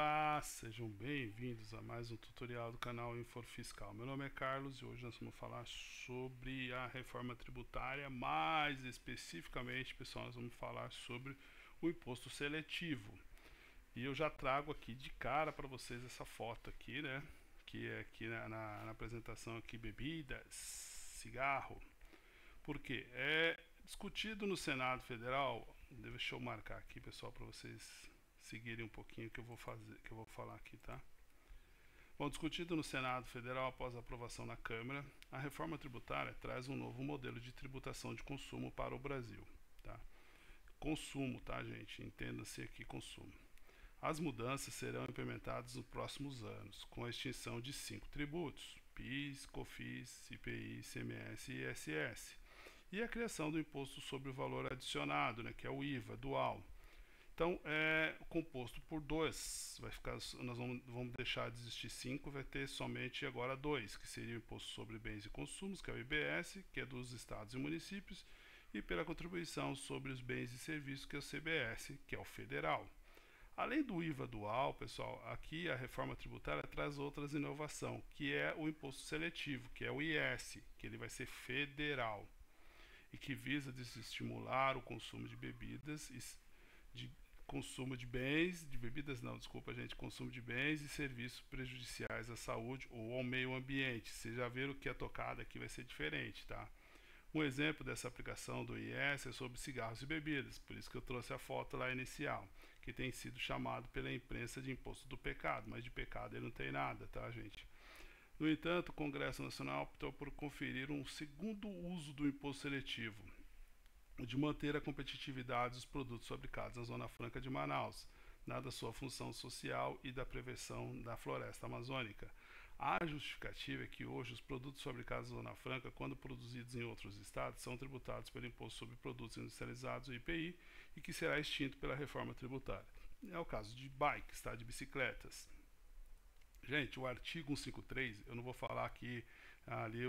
Olá, sejam bem-vindos a mais um tutorial do canal Infor Fiscal. Meu nome é Carlos e hoje nós vamos falar sobre a reforma tributária, mais especificamente, pessoal, nós vamos falar sobre o imposto seletivo. E eu já trago aqui de cara para vocês essa foto aqui, né? Que é aqui na apresentação aqui, bebidas, cigarro. Por quê? É discutido no Senado Federal, deixa eu marcar aqui, pessoal, para vocês seguirem um pouquinho que eu vou falar aqui, tá? Bom, discutido no Senado Federal após a aprovação na Câmara, a reforma tributária traz um novo modelo de tributação de consumo para o Brasil, tá? Consumo, tá, gente? Entenda-se aqui consumo. As mudanças serão implementadas nos próximos anos, com a extinção de 5 tributos: PIS, COFINS, IPI, ICMS e ISS, e a criação do imposto sobre o valor adicionado, né, que é o IVA dual. Então, é composto por dois, vai ficar, nós vamos deixar de existir 5, vai ter somente agora 2, que seria o Imposto sobre Bens e Consumos, que é o IBS, que é dos estados e municípios, e pela contribuição sobre os bens e serviços, que é o CBS, que é o federal. Além do IVA dual, pessoal, aqui a reforma tributária traz outras inovações, que é o imposto seletivo, que é o IS, que ele vai ser federal, e que visa desestimular o consumo de bebidas consumo de bens, de bebidas não, desculpa gente, consumo de bens e serviços prejudiciais à saúde ou ao meio ambiente. Vocês já viram que a tocada aqui vai ser diferente, tá? Um exemplo dessa aplicação do IS é sobre cigarros e bebidas, por isso que eu trouxe a foto lá inicial, que tem sido chamado pela imprensa de imposto do pecado, mas de pecado ele não tem nada, tá, gente? No entanto, o Congresso Nacional optou por conferir um segundo uso do imposto seletivo, de manter a competitividade dos produtos fabricados na Zona Franca de Manaus, dada sua função social e da prevenção da floresta amazônica. A justificativa é que hoje os produtos fabricados na Zona Franca, quando produzidos em outros estados, são tributados pelo Imposto sobre Produtos Industrializados, o IPI, e que será extinto pela reforma tributária. É o caso de bikes, tá? De bicicletas. Gente, o artigo 153, eu não vou falar aqui ali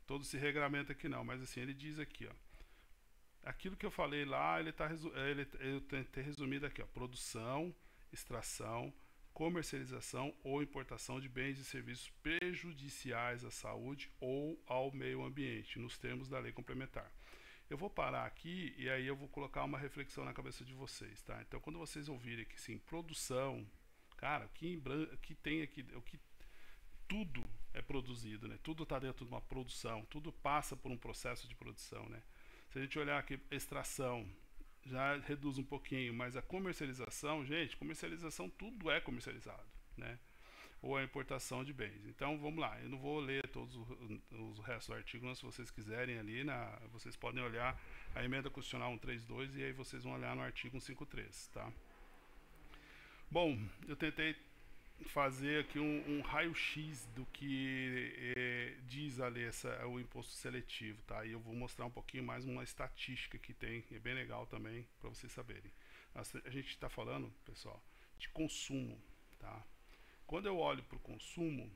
todo esse regramento aqui não, mas assim, ele diz aqui, ó, aquilo que eu falei lá, eu tentei resumido aqui, ó, produção, extração, comercialização ou importação de bens e serviços prejudiciais à saúde ou ao meio ambiente, nos termos da lei complementar. Eu vou parar aqui e aí eu vou colocar uma reflexão na cabeça de vocês, tá? Então, quando vocês ouvirem que sim, produção, cara, o que tem aqui, o que tudo é produzido, né? Tudo está dentro de uma produção, tudo passa por um processo de produção, né? Se a gente olhar aqui, extração já reduz um pouquinho, mas a comercialização, gente, comercialização, tudo é comercializado, né? Ou a importação de bens. Então vamos lá, eu não vou ler todos os restos do artigo, mas se vocês quiserem ali, vocês podem olhar a emenda constitucional 132 e aí vocês vão olhar no artigo 153, tá? Bom, eu tentei fazer aqui um raio-x do que diz ali o imposto seletivo, tá? E eu vou mostrar um pouquinho mais uma estatística que tem, é bem legal também para vocês saberem. A gente está falando, pessoal, de consumo, tá? Quando eu olho para o consumo,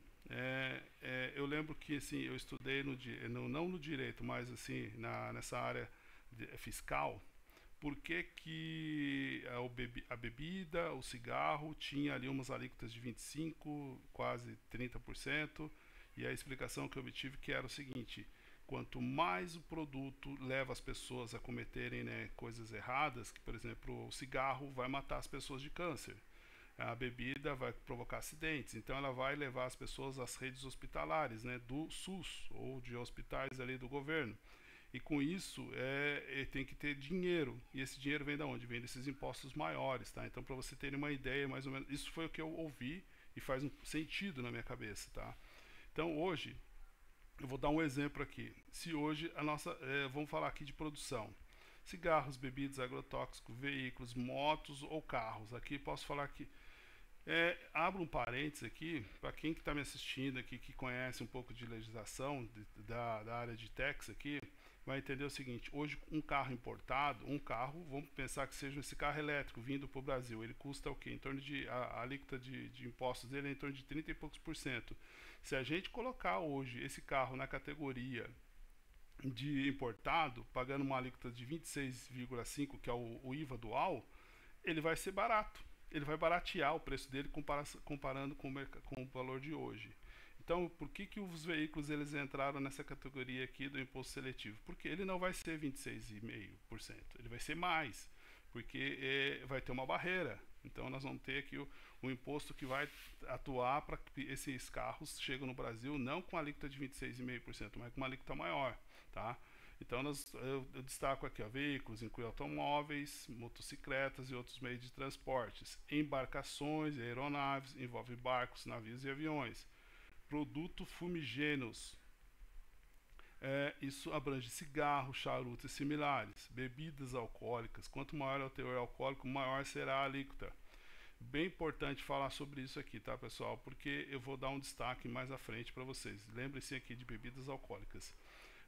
eu lembro que assim, eu estudei não no direito, mas assim nessa área fiscal. Por que a bebida, o cigarro tinha ali umas alíquotas de 25%, quase 30%, e a explicação que eu obtive que era o seguinte: quanto mais o produto leva as pessoas a cometerem, né, coisas erradas, que por exemplo o cigarro vai matar as pessoas de câncer, a bebida vai provocar acidentes, então ela vai levar as pessoas às redes hospitalares, né, do SUS ou de hospitais ali do governo. E com isso tem que ter dinheiro. E esse dinheiro vem de onde? Vem desses impostos maiores, tá? Então, para você terem uma ideia, mais ou menos, isso foi o que eu ouvi e faz um sentido na minha cabeça, tá? Então, hoje, eu vou dar um exemplo aqui. Se hoje vamos falar aqui de produção: cigarros, bebidas, agrotóxicos, veículos, motos ou carros. Aqui posso falar que abro um parênteses aqui, para quem que está me assistindo aqui, que conhece um pouco de legislação da área de tax aqui, vai entender o seguinte: hoje um carro importado, vamos pensar que seja esse carro elétrico vindo para o Brasil, ele custa o quê? Em torno a alíquota de impostos dele é em torno de 30 e poucos por cento. Se a gente colocar hoje esse carro na categoria de importado, pagando uma alíquota de 26,5, que é o IVA dual, ele vai ser barato. ele vai baratear o preço dele comparando com o valor de hoje. Então, por que os veículos eles entraram nessa categoria aqui do imposto seletivo? Porque ele não vai ser 26,5%, ele vai ser mais, porque vai ter uma barreira. Então, nós vamos ter aqui o imposto que vai atuar para que esses carros cheguem no Brasil não com a alíquota de 26,5%, mas com uma alíquota maior, tá? Então, eu destaco aqui, ó, veículos, inclui automóveis, motocicletas e outros meios de transportes, embarcações e aeronaves, envolve barcos, navios e aviões, produtos fumigêneos, isso abrange cigarro, charutos e similares, bebidas alcoólicas, quanto maior é o teor alcoólico, maior será a alíquota. Bem importante falar sobre isso aqui, tá, pessoal? Porque eu vou dar um destaque mais à frente para vocês. Lembre-se aqui de bebidas alcoólicas.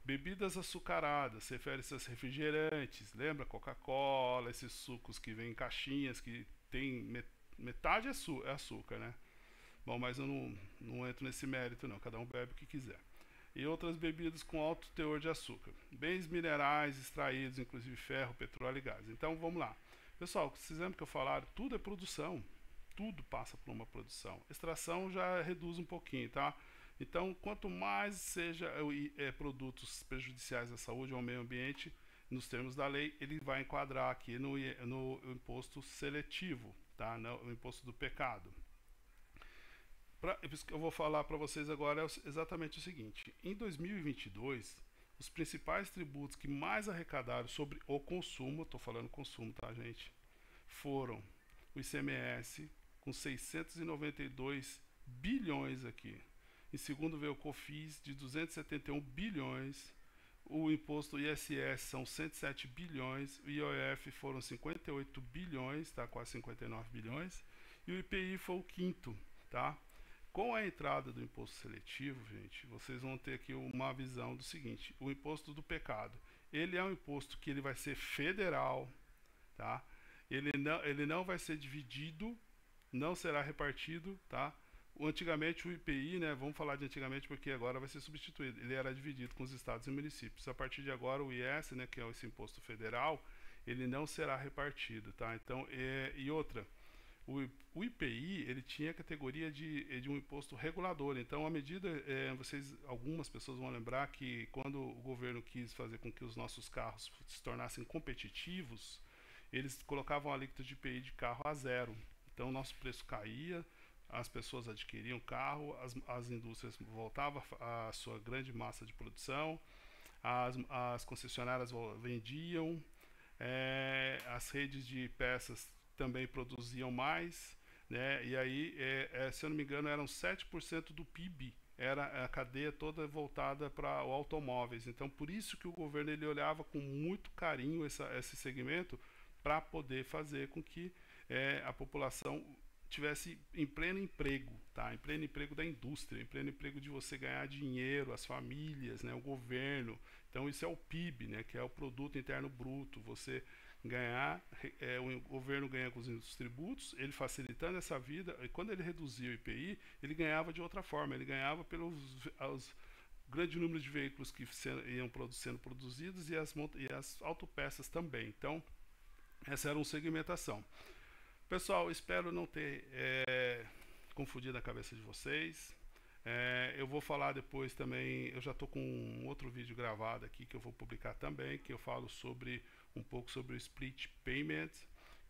Bebidas açucaradas, refere-se aos refrigerantes, lembra? Coca-Cola, esses sucos que vêm em caixinhas, que tem metade é açúcar, né? Bom, mas eu não entro nesse mérito não, cada um bebe o que quiser. E outras bebidas com alto teor de açúcar. Bens minerais extraídos, inclusive ferro, petróleo e gás. Então vamos lá. Pessoal, vocês lembram que eu falaram? Tudo é produção. Tudo passa por uma produção. Extração já reduz um pouquinho, tá? Então, quanto mais seja produtos prejudiciais à saúde ou ao meio ambiente, nos termos da lei, ele vai enquadrar aqui no imposto seletivo, tá? No imposto do pecado. O que eu vou falar para vocês agora é exatamente o seguinte: em 2022, os principais tributos que mais arrecadaram sobre o consumo, estou falando consumo, tá, gente? Foram o ICMS, com 692 bilhões aqui. Em segundo veio o COFINS, de 271 bilhões. O imposto ISS são 107 bilhões. O IOF foram 58 bilhões, tá? Quase 59 bilhões. E o IPI foi o quinto, tá? Com a entrada do imposto seletivo, gente, vocês vão ter aqui uma visão do seguinte: o imposto do pecado, ele é um imposto que ele vai ser federal, tá? Ele não vai ser dividido, não será repartido, tá? Antigamente o IPI, né, vamos falar de antigamente porque agora vai ser substituído, ele era dividido com os estados e municípios. A partir de agora o IS, né, que é esse imposto federal, ele não será repartido, tá? Então, e outra, o IPI ele tinha a categoria de um imposto regulador. Então, à medida, algumas pessoas vão lembrar que quando o governo quis fazer com que os nossos carros se tornassem competitivos, eles colocavam a alíquota de IPI de carro a zero. Então, o nosso preço caía, as pessoas adquiriam carro, as indústrias voltavam à sua grande massa de produção, as concessionárias vendiam, as redes de peças também produziam mais, né? E aí, se eu não me engano, eram 7% do PIB, era a cadeia toda voltada para os automóveis. Então, por isso que o governo ele olhava com muito carinho esse segmento para poder fazer com que a população tivesse em pleno emprego, tá? Em pleno emprego da indústria, em pleno emprego de você ganhar dinheiro, as famílias, né? O governo. Então, isso é o PIB, né? Que é o Produto Interno Bruto. Você ganhar, o governo ganha com os tributos, ele facilitando essa vida, e quando ele reduzia o IPI, ele ganhava de outra forma, ele ganhava pelos grande número de veículos que iam sendo produzidos e as autopeças também. Então, essa era uma segmentação. Pessoal, espero não ter confundido a cabeça de vocês. Eu vou falar depois também, eu já estou com um outro vídeo gravado aqui que eu vou publicar também, que eu falo um pouco sobre o split payment,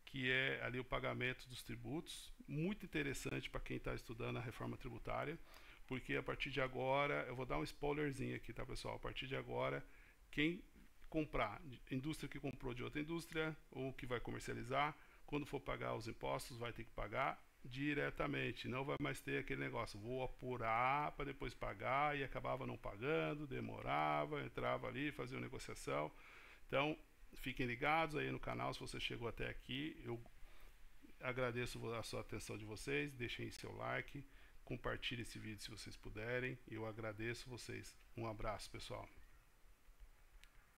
que é ali o pagamento dos tributos, muito interessante para quem está estudando a reforma tributária, porque a partir de agora, eu vou dar um spoilerzinho aqui, tá, pessoal? A partir de agora, quem comprar, indústria que comprou de outra indústria ou que vai comercializar, quando for pagar os impostos, vai ter que pagar diretamente, não vai mais ter aquele negócio, vou apurar para depois pagar, e acabava não pagando, demorava, entrava ali, fazia uma negociação. Então, fiquem ligados aí no canal se você chegou até aqui. Eu agradeço a sua atenção de vocês, deixem seu like, compartilhe esse vídeo se vocês puderem, eu agradeço vocês. Um abraço, pessoal.